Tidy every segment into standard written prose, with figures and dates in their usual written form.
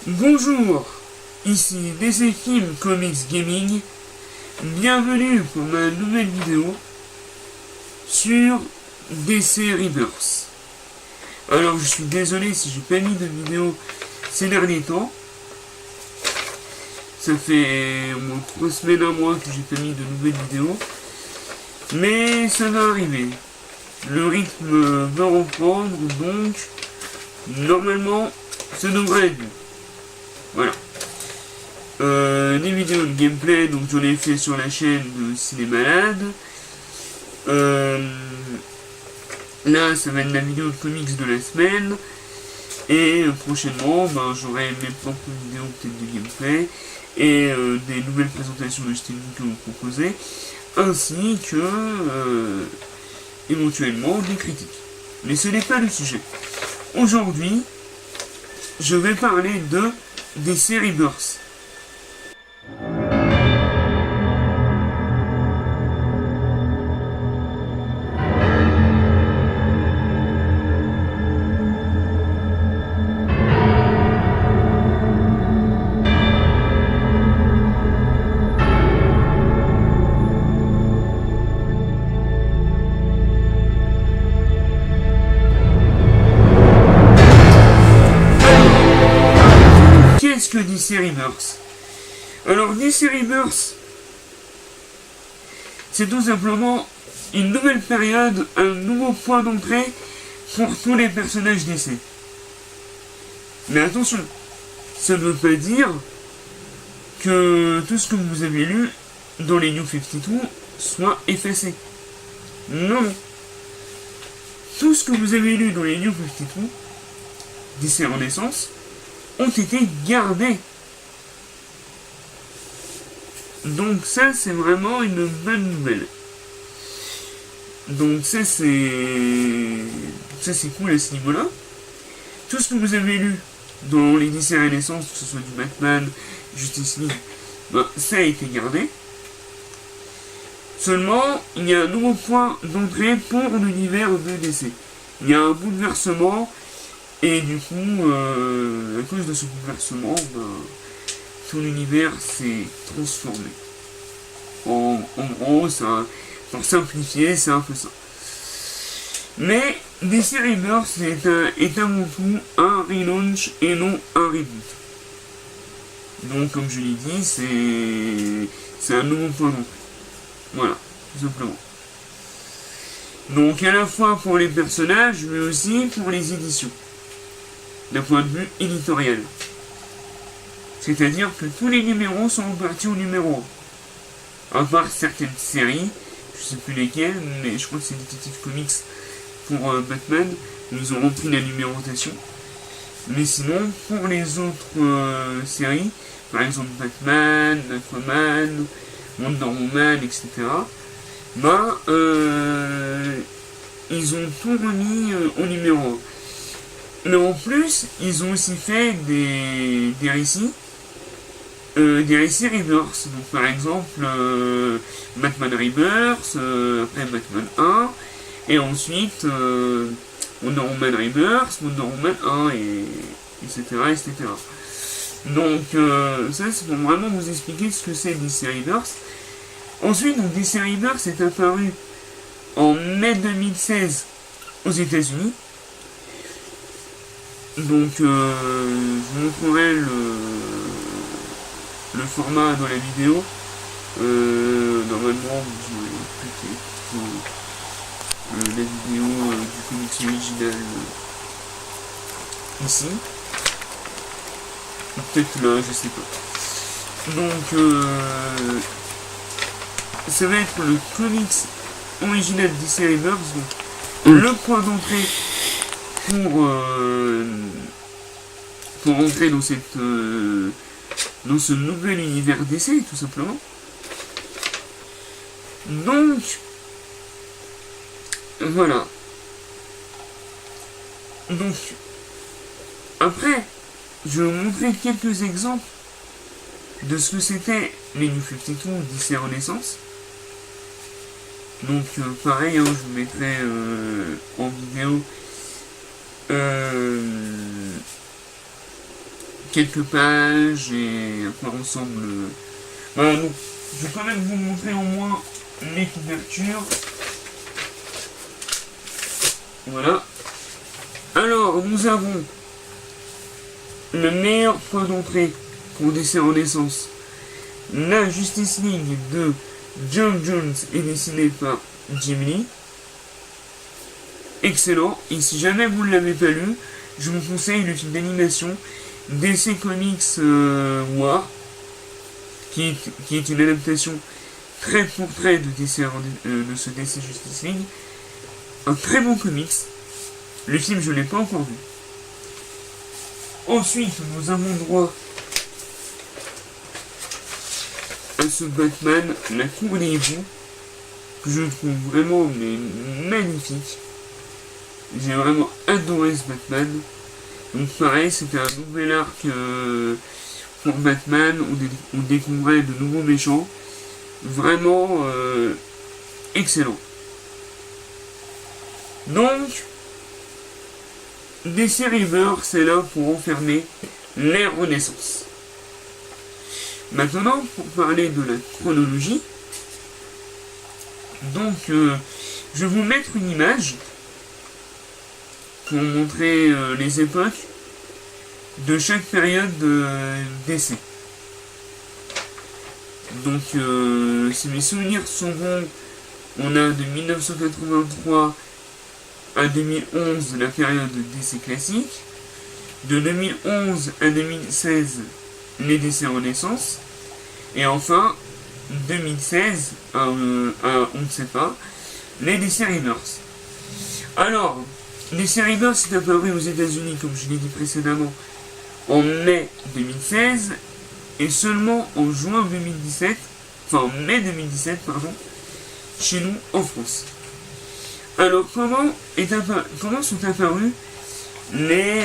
Bonjour, ici DC Film Comics Gaming, bienvenue pour ma nouvelle vidéo sur DC Rebirth. Alors je suis désolé si j'ai pas mis de vidéo ces derniers temps, ça fait au moins 3 semaines, un mois que j'ai pas mis de nouvelles vidéos, mais ça va arriver. Le rythme va reprendre, donc normalement ça devrait être bon. Voilà. Des vidéos de gameplay, donc j'en ai fait sur la chaîne de Cinémalade. Là, ça va être la vidéo de comics de la semaine. Et prochainement, j'aurai mes propres vidéos peut-être de gameplay et des nouvelles présentations de Steelbook à vous proposer, ainsi que éventuellement des critiques. Mais ce n'est pas le sujet. Aujourd'hui, je vais parler de DC Rebirth. Qu'est-ce que DC Rebirth? Alors DC Rebirth, c'est tout simplement une nouvelle période, un nouveau point d'entrée pour tous les personnages DC. Mais attention, ça ne veut pas dire que tout ce que vous avez lu dans les New 52 soit effacé. Non. Tout ce que vous avez lu dans les New 52, DC Renaissance, ont été gardés. Donc ça, c'est vraiment une bonne nouvelle. Donc ça c'est cool à ce niveau-là. Tout ce que vous avez lu dans les DC Renaissance, que ce soit du Batman, Justice League, ça a été gardé. Seulement, il y a un nouveau point d'entrée pour l'univers de DC. Il y a un bouleversement, et du coup, à cause de ce bouleversement, tout l'univers s'est transformé. En gros, ça, pour simplifier, c'est un peu ça. Mais DC Rebirth est avant tout un relaunch et non un reboot. Donc, comme je l'ai dit, c'est un nouveau point d'entrée. Voilà, tout simplement. Donc, à la fois pour les personnages, mais aussi pour les éditions. D'un point de vue éditorial. C'est-à-dire que tous les numéros sont repartis au numéro 1. À part certaines séries, je sais plus lesquelles, mais je crois que c'est Detective Comics pour Batman, ils ont repris la numérotation. Mais sinon, pour les autres séries, par exemple Batman, Aquaman, Wonder Woman, etc., ils ont tout remis au numéro 1. Mais en plus, ils ont aussi fait des récits Rebirth. Donc par exemple, Batman Rebirth, après Batman 1, et ensuite Wonder Woman Rebirth, Wonder Woman 1, etc. etc. Donc ça c'est pour vraiment vous expliquer ce que c'est DC Rebirth. Ensuite, donc, DC Rebirth est apparu en mai 2016 aux États-Unis. Donc, je vous montrerai le format dans la vidéo. Normalement, vous aurez la vidéo du comics original ici. Ou peut-être là, je sais pas. Donc, ça va être le comics original DC Rebirth. Donc, le point d'entrée pour entrer dans dans ce nouvel univers DC, tout simplement. Donc, voilà. Donc, après, je vais vous montrer quelques exemples de ce que c'était les New 52 DC Renaissance. Donc, pareil, je vous mettrai en vidéo quelques pages et à quoi ressemble. Voilà, donc je vais quand même vous montrer au moins les couvertures. Voilà. Alors, nous avons le meilleur point d'entrée pour DC Renaissance. La Justice League de Geoff Johns est dessinée par Jim Lee. Excellent. Et si jamais vous ne l'avez pas lu, je vous conseille le film d'animation DC Comics War, qui est une adaptation trait pour trait de ce DC Justice League. Un très bon comics. Le film, je ne l'ai pas encore vu. Ensuite, nous avons droit à ce Batman, la cour des hiboux, que je trouve vraiment magnifique. J'ai vraiment adoré ce Batman. Donc pareil, c'était un nouvel arc pour Batman, on découvrait de nouveaux méchants. Vraiment excellent. Donc, DC Rebirth, c'est là pour enfermer les Renaissances. Maintenant, pour parler de la chronologie, donc je vais vous mettre une image pour montrer les époques de chaque période d'essai. Donc, si mes souvenirs sont bons, on a de 1983 à 2011 la période d'essai classique, de 2011 à 2016 les DC Renaissance, et enfin 2016 à on ne sait pas les DC Rebirth. Alors, DC Rebirth est apparu aux États-Unis, comme je l'ai dit précédemment, en mai 2016 et seulement en juin 2017, enfin en mai 2017, pardon, chez nous en France. Alors, comment sont apparus les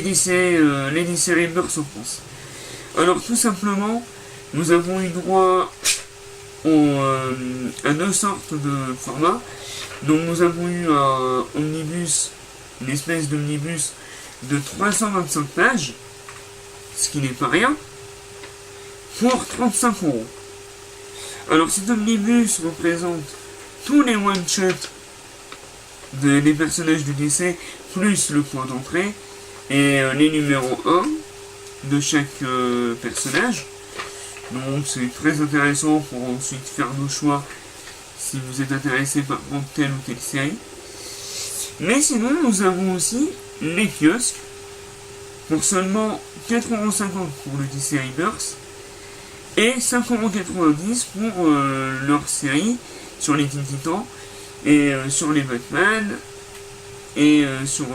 DC Rebirth en France? Alors, tout simplement, nous avons eu droit à deux sortes de formats. Donc, nous avons eu un omnibus, une espèce d'omnibus de 325 pages, ce qui n'est pas rien, pour 35 €. Alors, cet omnibus représente tous les one-shots des personnages du DC, plus le point d'entrée, et les numéros 1 de chaque personnage. Donc, c'est très intéressant pour ensuite faire nos choix si vous êtes intéressé par telle ou telle série. Mais sinon, nous avons aussi les kiosques, pour seulement 4,50 € pour le DC Rebirth, et 5,90 € pour leur série sur les Teen Titans, et sur les Batman, et sur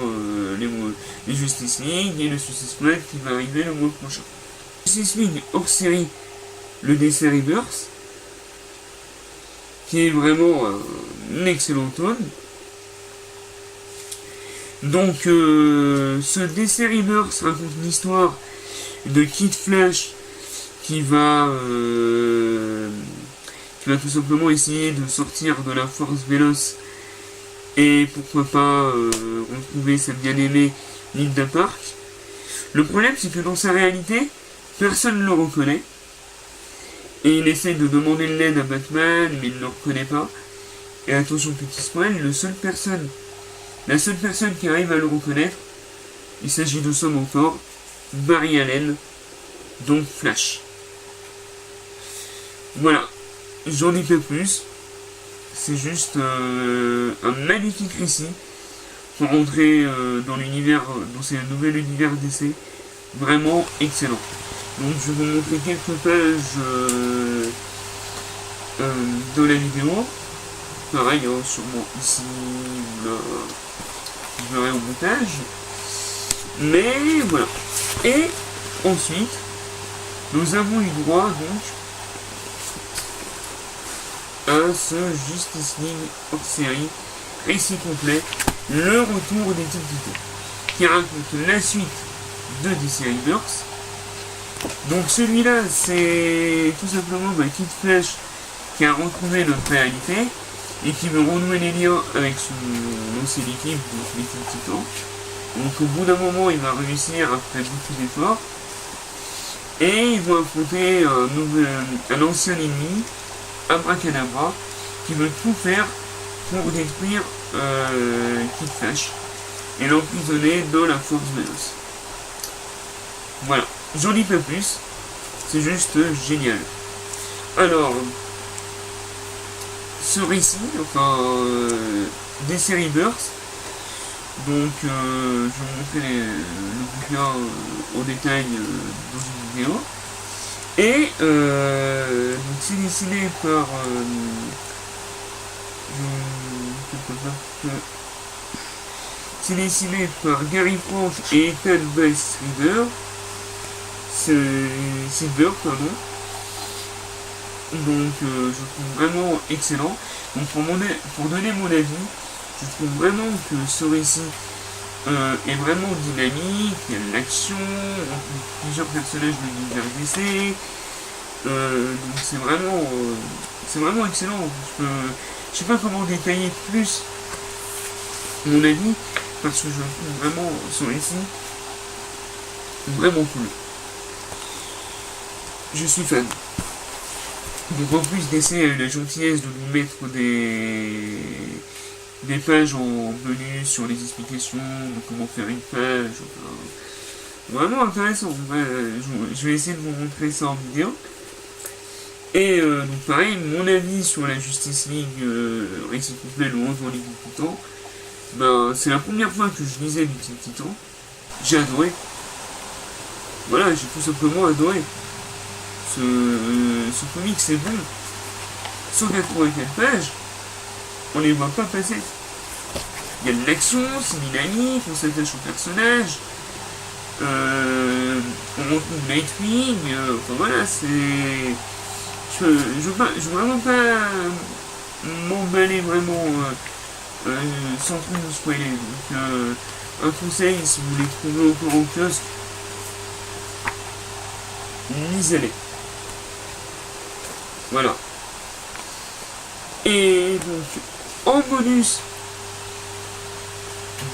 les Justice League, et le Suicide Squad qui va arriver le mois prochain. Justice League hors série, le DC Rebirth, qui est vraiment un excellent tome. Donc, ce DC Rebirth raconte l'histoire de Kid Flash qui va tout simplement essayer de sortir de la Force Véloce et pourquoi pas retrouver sa bien-aimée Linda Park. Le problème, c'est que dans sa réalité, personne ne le reconnaît. Et il essaie de demander de l'aide à Batman, mais il ne le reconnaît pas. Et attention, petit spoil, la seule personne qui arrive à le reconnaître, il s'agit de son mentor, Barry Allen, donc Flash. Voilà, j'en dis pas plus. C'est juste un magnifique récit pour entrer dans ce nouvel univers DC. Vraiment excellent. Donc je vais vous montrer quelques pages de la vidéo. Pareil, sûrement ici ou là, je verrai au montage. Mais voilà. Et ensuite, nous avons eu droit donc à ce Justice League hors série, récit complet, le retour des Teen Titans, qui raconte la suite de DC Rebirth. Donc celui-là, c'est tout simplement Kid Flash qui a retrouvé notre réalité et qui veut renouer les liens avec son ancienne équipe, donc les Teen Titans. Donc au bout d'un moment, il va réussir après beaucoup d'efforts. Et ils vont affronter un ancien ennemi, Abracadabra, qui veut tout faire pour détruire Kid Flash et l'emprisonner dans la force Veloce. Voilà, j'en dis pas plus, c'est juste génial. Alors, ce récit, enfin, des séries Burst, donc je vais vous montrer le bouquin en détail dans une vidéo. Et donc c'est dessiné par c'est dessiné par Gary Frank et Ethan Weiss Silver. Pardon. Donc je trouve vraiment excellent. Donc pour donner mon avis, je trouve vraiment que ce récit est vraiment dynamique, il y a de l'action, plusieurs personnages de l'univers DC. Donc c'est vraiment excellent. Je sais pas comment détailler plus mon avis, parce que je trouve vraiment ce récit vraiment cool. Je suis fan. Donc en plus DC a eu la gentillesse de nous mettre des pages en menu sur les explications de comment faire une page. Enfin, vraiment intéressant. Je vais essayer de vous montrer ça en vidéo. Et donc pareil, mon avis sur la Justice League récit complet, le 11 dans les Titans, ben, c'est la première fois que je lisais du Teen Titan. J'ai adoré. Voilà, j'ai tout simplement adoré. Ce comic c'est bon. 184 pages, on les voit pas passer. Il y a de l'action, c'est dynamique, on s'attache au personnage, on retrouve Nightwing, enfin voilà, c'est... Je veux vraiment pas m'emballer vraiment sans trop vous spoiler. Donc un conseil, si vous les trouvez encore en kiosque, lisez-les. Voilà. Et donc, en bonus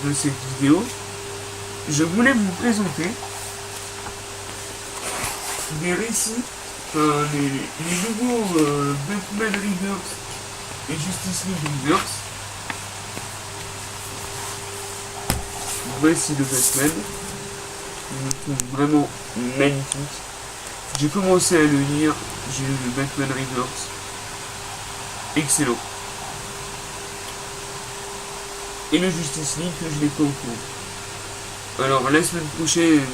de cette vidéo, je voulais vous présenter des récits, les nouveaux Batman Rebirth et Justice League Rebirth. Voici le Batman. Je le trouve vraiment magnifique. J'ai commencé à le lire, j'ai lu le Batman Rebirth. Excellent. Et le Justice League que je n'ai pas encore. Alors la semaine prochaine,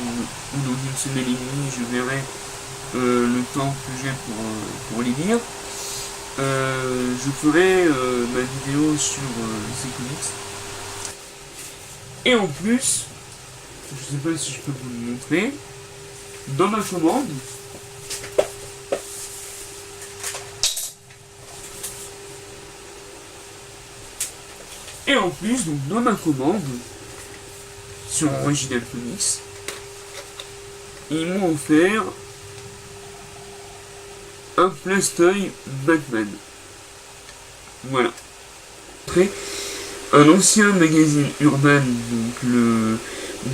ou dans une semaine et demie, je verrai le temps que j'ai pour les lire. Je ferai ma vidéo sur ces comics. Et en plus, je ne sais pas si je peux vous le montrer, dans ma commande, et en plus, donc dans ma commande, sur Original Comics, ils m'ont offert un Plastoy Batman. Voilà. Après, un ancien magazine Urban, donc le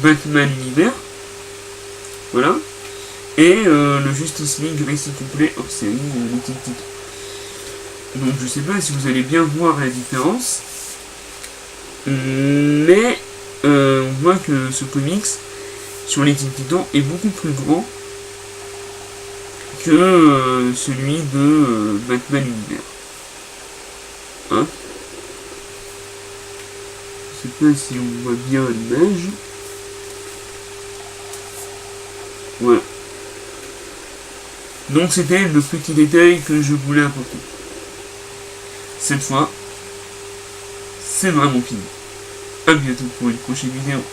Batman Univers. Voilà. Et le Justice League récit complet hors série, le titre. Donc je sais pas si vous allez bien voir la différence. Mais on voit que ce comics sur les Teen Titans est beaucoup plus grand que celui de Batman Univers. Hein? Je sais pas si on voit bien l'image. Voilà. Donc c'était le petit détail que je voulais apporter. Cette fois, c'est vraiment fini. A bientôt pour une prochaine vidéo.